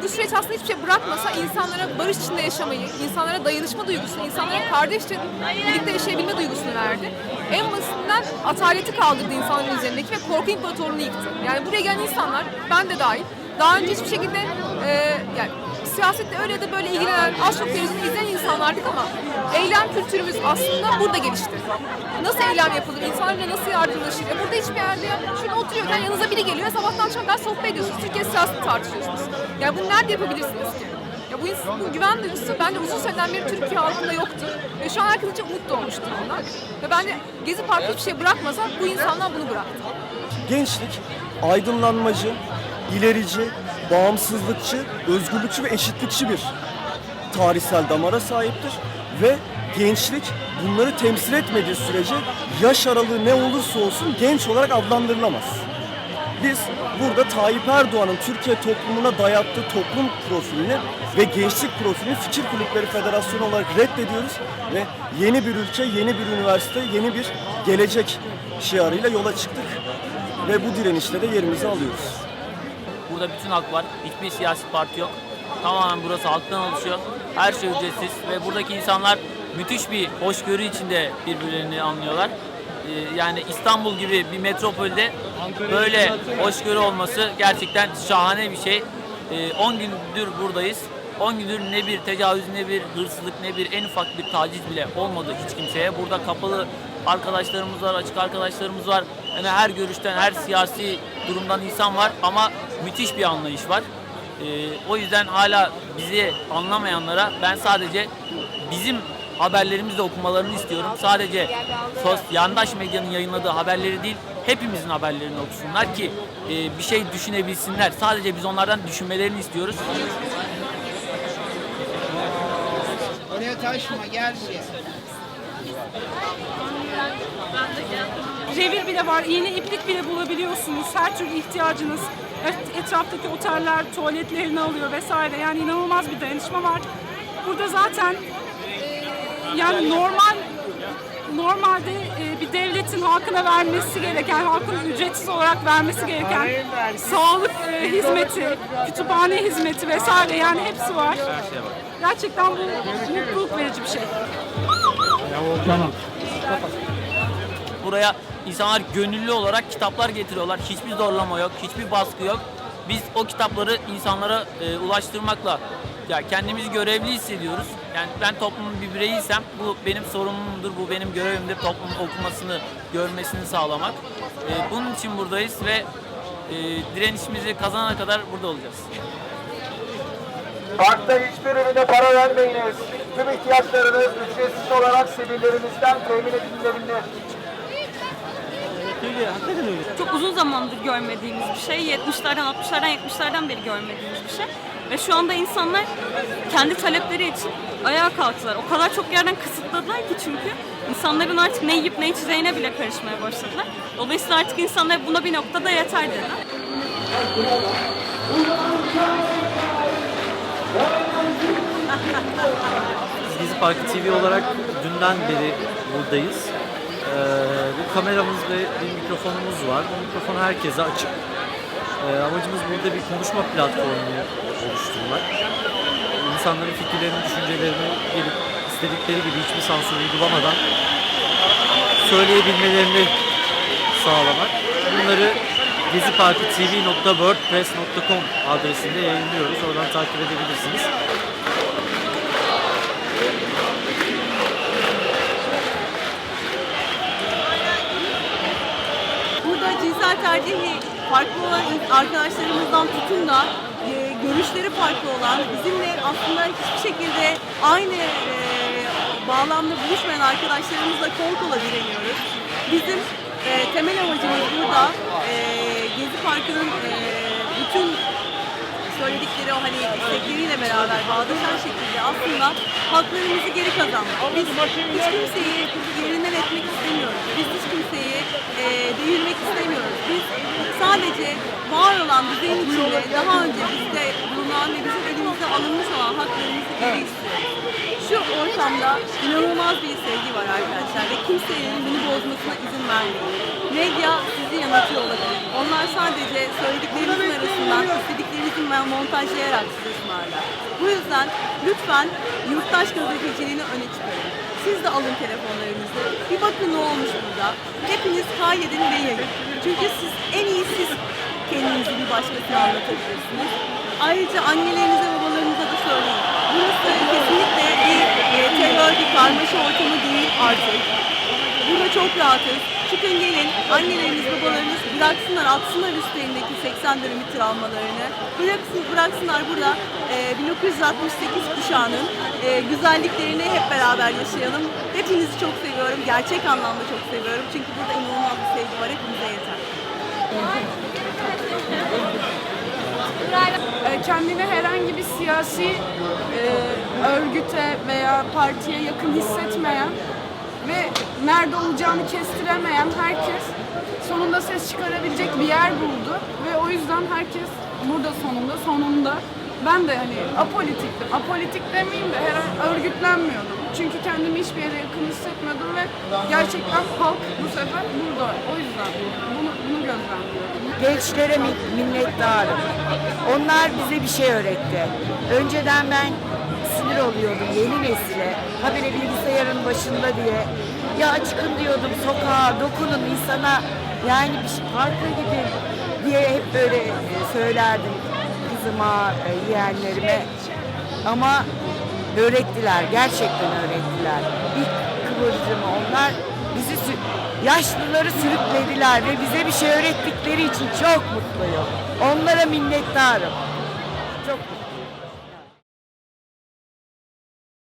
Bu süreç aslında hiçbir şey bırakmasa insanlara barış içinde yaşamayı, insanlara dayanışma duygusunu, insanlara kardeşçe birlikte yaşayabilme duygusunu verdi. En basitinden ataleti kaldırdı insanların üzerindeki ve korku imparatorluğunu yıktı. Yani buraya gelen insanlar, ben de dahil, daha önce hiçbir şekilde yani siyasetle öyle ya da böyle ilgilenen, az çok televizyon izleyen insanlardık ama eylem kültürümüz aslında burada gelişti. Nasıl eylem yapılır, insanlarla nasıl yardımlaşır? Burada hiçbir yerde şurada oturuyorken yanınıza biri geliyor, sabahtan akşama kadar sohbet ediyorsunuz, Türkiye siyasetini tartışıyorsunuz. Yani bunu nerede yapabilirsiniz ki? Ya bu güven duygusu bence uzun süreden beri Türkiye halkında yoktu. Ve şu an herkes için umut doğmuş durumda. Ve bence Gezi Parkı hiçbir şey bırakmasa bu insanlar bunu bıraktı. Gençlik aydınlanmacı, ilerici, bağımsızlıkçı, özgürlükçü ve eşitlikçi bir tarihsel damara sahiptir. Ve gençlik bunları temsil etmediği sürece yaş aralığı ne olursa olsun genç olarak adlandırılamaz. Biz burada Tayyip Erdoğan'ın Türkiye toplumuna dayattığı toplum profilini ve gençlik profilini Fikir Kulüpleri Federasyonu olarak reddediyoruz ve yeni bir ülke, yeni bir üniversite, yeni bir gelecek şiarıyla yola çıktık ve bu direnişte de yerimizi alıyoruz. Burada bütün halk var. Hiçbir siyasi parti yok. Tamamen burası halktan oluşuyor. Her şey ücretsiz ve buradaki insanlar müthiş bir hoşgörü içinde birbirlerini anlıyorlar. Yani İstanbul gibi bir metropolde böyle hoşgörü olması gerçekten şahane bir şey. 10 gündür buradayız. 10 gündür ne bir tecavüz, ne bir hırsızlık, ne bir en ufak bir taciz bile olmadı hiç kimseye. Burada kapalı arkadaşlarımız var, açık arkadaşlarımız var. Yani her görüşten, her siyasi durumdan insan var ama müthiş bir anlayış var. O yüzden hala bizi anlamayanlara ben sadece bizim haberlerimizi de okumalarını istiyorum. Sadece yandaş medyanın yayınladığı haberleri değil, hepimizin haberlerini okusunlar ki bir şey düşünebilsinler. Sadece biz onlardan düşünmelerini istiyoruz. Oraya taşma, gel buraya. Revir bile var, iğne iplik bile bulabiliyorsunuz. Her türlü ihtiyacınız, etraftaki oteller tuvaletlerini alıyor vesaire. Yani inanılmaz bir dayanışma var. Burada zaten yani normalde bir devletin halkına vermesi gereken, halkın ücretsiz olarak vermesi gereken sağlık hizmeti, kütüphane hizmeti vesaire yani hepsi var. Gerçekten bu mutluluk verici bir şey. Buraya insanlar gönüllü olarak kitaplar getiriyorlar. Hiçbir zorlama yok, hiçbir baskı yok. Biz o kitapları insanlara ulaştırmakla kendimizi görevli hissediyoruz. Yani ben toplumun bir bireyiysem bu benim sorumluluğumdur, bu benim görevimdir toplumun okumasını, görmesini sağlamak. Bunun için buradayız ve direnişimizi kazanana kadar burada olacağız. Parkta hiçbir ürüne para vermeyiniz. Tüm ihtiyaçlarınız ücretsiz olarak sivillerimizden temin edilebilir. Çok uzun zamandır görmediğimiz bir şey. 70'lerden, 60'lardan, 70'lerden beri görmediğimiz bir şey. Ve şu anda insanlar kendi talepleri için ayağa kalktılar. O kadar çok yerden kısıtladılar ki çünkü insanların artık ne yiyip ne içeceğine bile karışmaya başladılar. Dolayısıyla artık insanlar buna bir noktada yeter dediler. Gezi Parkı TV olarak dünden beri buradayız. Bir kameramız ve bir mikrofonumuz var. Bu mikrofon herkese açık. Amacımız burada bir konuşma platformu oluşturmak. İnsanların fikirlerini, düşüncelerini gelip istedikleri gibi hiçbir sansür uygulamadan söyleyebilmelerini sağlamak. Bunları geziparkıtv.wordpress.com adresinde yayınlıyoruz. Oradan takip edebilirsiniz. Burada cinsel tercihi farklı olan arkadaşlarımızdan tutun da görüşleri farklı olan, bizimle aslında hiçbir şekilde aynı bağlamda buluşmayan arkadaşlarımızla kol kola direniyoruz. Bizim temel amacımız burada Gezi Parkı'nın bütün söyledikleri o hani istekleriyle beraber bağdaşan şekilde aslında haklarımızı geri kazanmak. Biz hiç kimseyi yerinden etmek istemiyoruz. Biz hiç kimseyi devirmek istemiyoruz. Biz sadece var olan düzeyin içinde daha önce bizde bulunan ve bizim elimizde alınmış olan haklarımızı geri istiyoruz. Şu ortamda inanılmaz bir sevgi var arkadaşlar ve kimsenin bunu bozmasına izin vermeyin. Medya sizi yanıltıyor olabilir. Onlar sadece söylediklerinizin arasından istediklerinizi montajlayarak sizi ısmarlar. Bu yüzden lütfen yurttaş gazeteciliğini öne çıkarın. Siz de alın telefonlarınızı. Bir bakın ne olmuş burada. Hepiniz kaydedin ve yayın. Çünkü siz en iyi siz kendinizi bir başkasına anlatabilirsiniz. Ayrıca annelerinize, babalarınıza da söyleyin. Burası kesinlikle bir terör, bir karmaşa ortamı değil artık. Burada çok rahatız. Çıkın gelin, anneleriniz, babalarınız bıraksınlar, atsınlar üstlerindeki 80 dönemi travmalarını. Bıraksınlar burada 1968 kuşağının güzelliklerini hep beraber yaşayalım. Hepinizi çok seviyorum, gerçek anlamda çok seviyorum. Çünkü burada inanılmaz bir sevgi var, hepimize yeter. Kendini herhangi bir siyasi örgüte veya partiye yakın hissetmeyen ve nerede olacağını kestiremeyen herkes sonunda ses çıkarabilecek bir yer buldu ve o yüzden herkes burada sonunda ben de hani apolitiktim. Apolitik demeyeyim de her örgütlenmiyordum. Çünkü kendimi hiçbir yere yakın hissetmiyordum ve gerçekten halk bu sefer burada. O yüzden bunu gözlemliyorum. Gençlere minnettarım. Onlar bize bir şey öğretti. Önceden ben sinir oluyordum yeni nesile. Habire bilgisayarın başında diye. Ya çıkın diyordum sokağa, dokunun insana. Yani bir şey farklı gibi diye hep böyle söylerdim kızıma, yeğenlerime. Ama öğrettiler, gerçekten öğrettiler. İlk kıvılcımı onlar bizi yaşlıları sürüklediler ve bize bir şey öğrettikleri için çok mutluyum. Onlara minnettarım. Çok mutluyum.